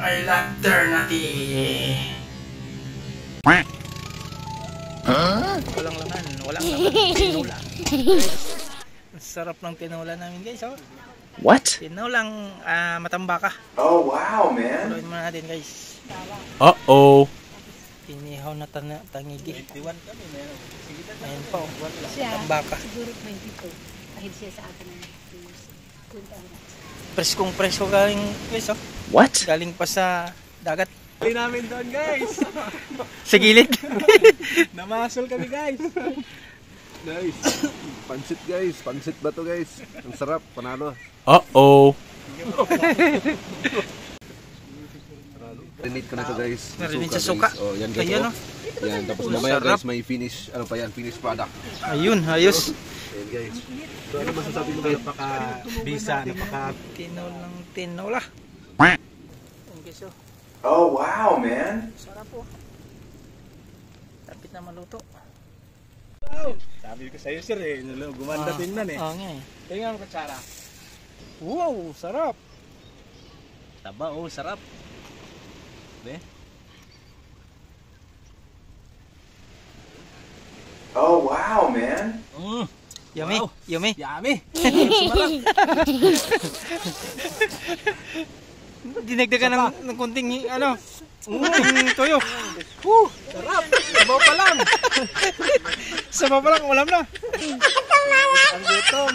Our alternative. Walang laman, tinola. Sarap ng tinola namin guys, oh. What? Tinolang matambaka. Oh wow, man. Tuloy muna natin guys. Uh-oh. Inihaw na tangigi. Ayan po, matambaka. Siguro 22. Kahit siya sa atin ng Preskong presko galing guys, oh. What? Galing pa sa dagat. Huli namin doon guys. Sa gilid. Namasol kami guys. Guys, pansit guys. Pansit ba to guys? Ang sarap, panalo. Uh-oh. Rinate ko na to guys. Narinig sa suka. Oh, yan Ayan, ganito. oh. Yan, tapos mamaya guys may finish, ano pa yan, finish product. Ayun, ayos. Ayan guys. So ano masasabi mo kayo? Napaka-bisa, Tinola. Oh wow, man. Sarap po. Tapit na maluto. Sabi ko sa'yo sir eh, gumanda tingnan eh. Oo nga eh. Tingnan ko kutsara. Wow, sarap. Taba oh, sarap. Be? Oh wow, man. Yummy, Wow. yummy. Yummy. Dinagdagan ng kunting kunting toyo. Sarap. Sabaw pa lang. Sabaw pa lang, ulam na. Ang gutom.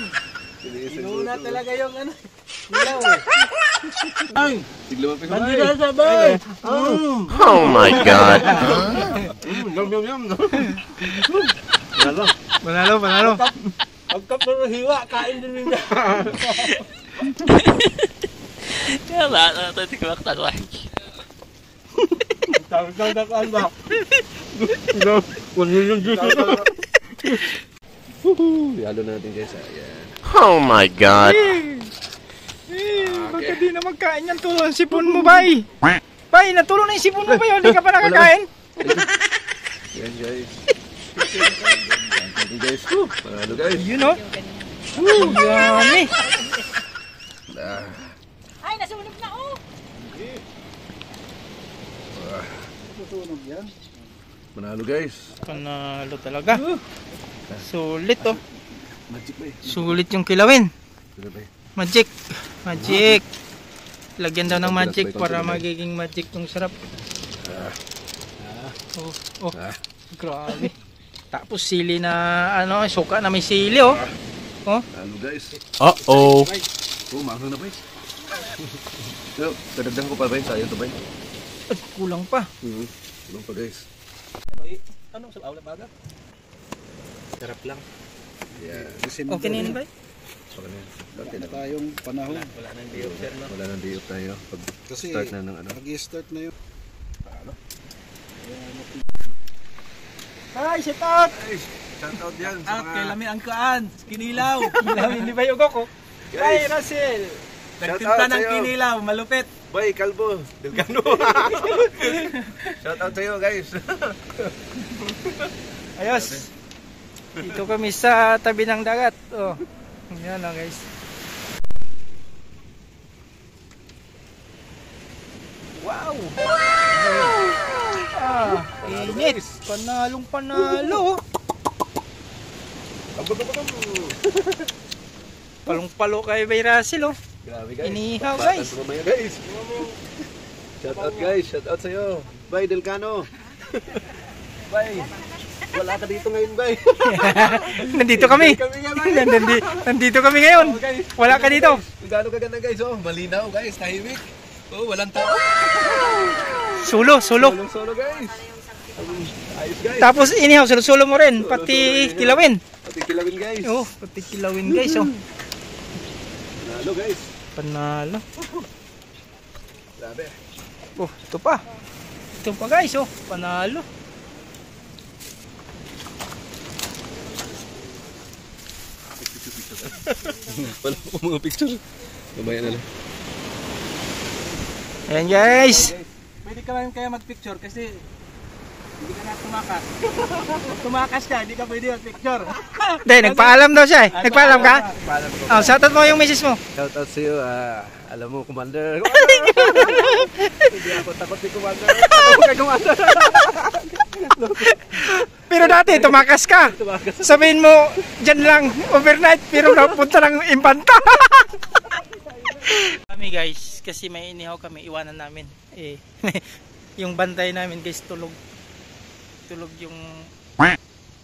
Inuna talaga yung hilaw eh. Ay, sigla pa Hindi na sabay. Oh my God. Yum. Panalo. Pagkap na hiwa, kain din niya. Wala na ito. Tikwak takwak. Tawag ba? Ihalo natin guys. Ayan. Oh my God. Baka di na magkain yan. Tulong sipon mo, bay. Bay, natulong na yung sipon mo, bay. Hindi ka pa nakakain. Ayan guys. Ayan guys. Panalo guys. You know? Yummy. Ay, nasunog na oh! Panalo guys. Panalo talaga. Sulit, oh. Magic ba eh? Sulit yung kilawin. Sino ba eh? Magic. Lagyan daw ng magic para magiging magic yung sarap. Oh. Grabe. Tapos sili na suka na may sili, oh. Oh. Panalo guys. Uh-oh. Oh, mahal na ba eh? So, kadagdag ko pa ba yun? Sayang to ba yun? Ay, kulang pa. Kulang pa guys. Anong sa aula baga? Sarap lang. Yeah. Okay na yun, bay? So, ano yun? Wala na tayong panahon. Wala nang day off sir, no? Wala nang day off tayo. Kasi Start na ng mag-i-start na yun. Hi, shout out! Shout out yan sa mga... Kay Lami Angkaan, Kinilaw. Hindi ba yung ko? Hi, Russell! Nagtimpla ng Kinilaw, malupit. Bay, Kalbo, Delgado. Shout out sa'yo guys. Ayos! Dito kami sa tabi ng dagat. Oh, yan lang guys. Wow! Init! Panalo! Palong-palo kay Bay Russell, oh. Grabe guys. Inihaw, guys. Batan mamaya guys. Shout out guys, shout out sa'yo. Bay, Delgado. Bay, wala ka dito ngayon, Bay. Nandito kami. Nandito kami ngayon. Wala ka dito. Gaano kaganda guys, oh. Malinaw guys, tahimik. Oh, walang tao. Solo. Solo guys. Ayos guys. Tapos inihaw, solo mo rin. Pati kilawin. Pati kilawin guys. Oh, pati kilawin guys, oh. Panalo guys. Panalo. Grabe. Oh, ito pa. Ito pa guys, oh. Panalo. Wala ko mga picture. Mamaya na lang. Ayan guys. Pwede ka lang kaya mag-picture kasi Hindi ka na tumakas. Kung tumakas ka, hindi ka pwede mag-picture. Hindi, nagpaalam daw siya eh. Nagpaalam ka? Paalam ko. Oh, shoutout mo yung misis mo. Shout out sa iyo. Alam mo, Commander. Hindi ako takot si Commander. Ako kay Commander. Pero dati, tumakas ka. Sabihin mo, dyan lang, overnight, pero napunta ng Impanta. Kami guys, kasi may inihaw kami, iwanan namin. Eh, yung bantay namin guys, tulog. Tulog yung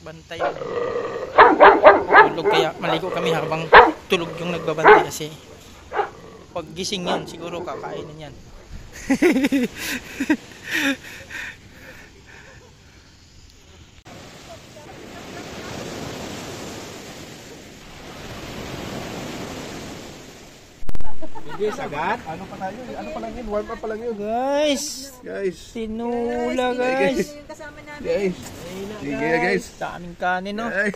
bantay. Tulog, kaya maligo kami habang tulog yung nagbabantay kasi pag gising yan, siguro kakainin yan. Hindi, sagat. Ano pa tayo? Ano pa lang yun? Warm up pa lang yun. Guys, Guys. tinula guys. Yung kasama namin. Guys. Sige guys. Daming kanin no. Ay.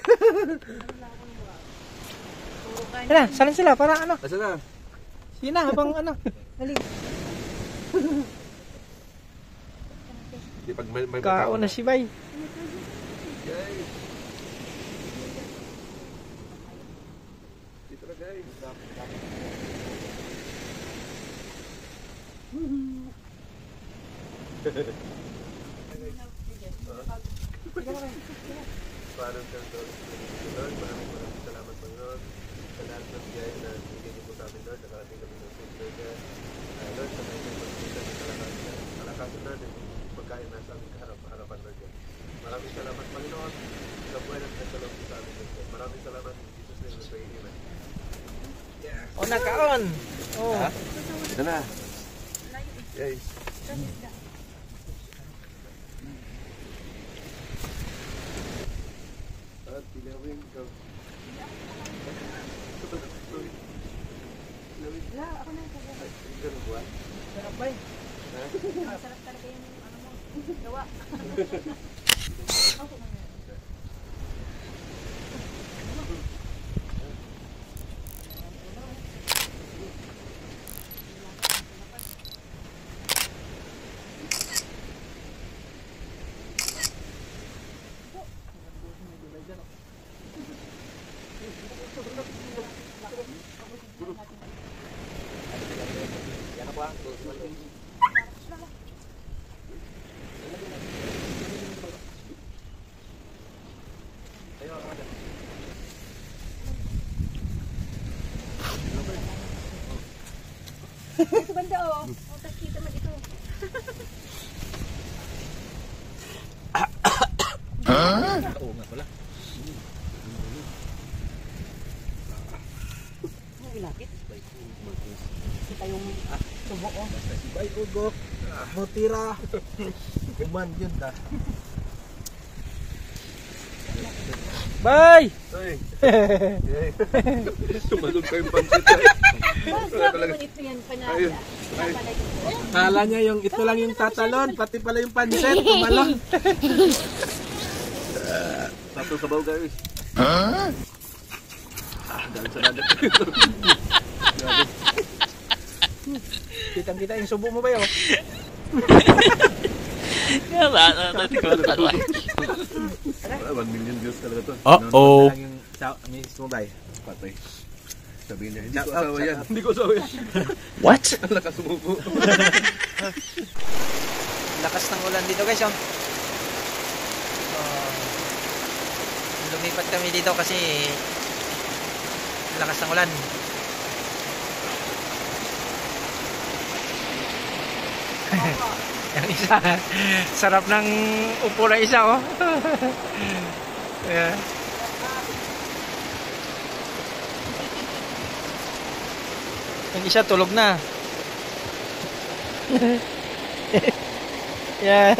Tara, saan sila? Para ano? Asa na? Sige na, habang ano. Di pag may Kao na si Bay. Guys. Dito na guys. Parang ganito. Lord, maraming salamat Panginoon sa lahat ng biyaya na bigay niyo po sa amin, Lord. Nakarating kami ng food, Lord. Lord, sa mga pagkita na kalakasan natin yung pagkain na sa aming harapan, Lord. Maraming salamat Panginoon sa buhay ng nagsalong sa amin, Lord. Maraming salamat in Jesus' name we pray, amen. O, nakaon. Oh. Ito na. Guys. At tinawin ka. Sarap Bay. Sarap talaga yung ano mo. Gawa. Ito banda oh. Tapos kita mo dito. Oo nga pala. Kita yung tubo oh. Bay, ugok. Mutira. Kuman yun ta. Bay! Ay. Tumalog kayong pansit. Sarap naman ito yan. Ayun. Kala niya yung ito lang yung tatalon, pati pala yung pansit, tumalon. Tapos sabaw guys. Galing sa dagat. Kitang-kita yung subo mo ba yun? Wala, natikwakta ko eh. 1 million views talaga to. Uh-oh. Lang yung miss mo ba? Patay. Sabihin niya, hindi Shout ko out, asawa shout yan. out. Hindi ko asawa yan. What? Ang lakas sumubo. Lakas ng ulan dito guys oh. Lumipat kami dito kasi lakas ng ulan. Yung isa, sarap ng upo na isa oh. Yeah. Yung isa tulog na. Yan.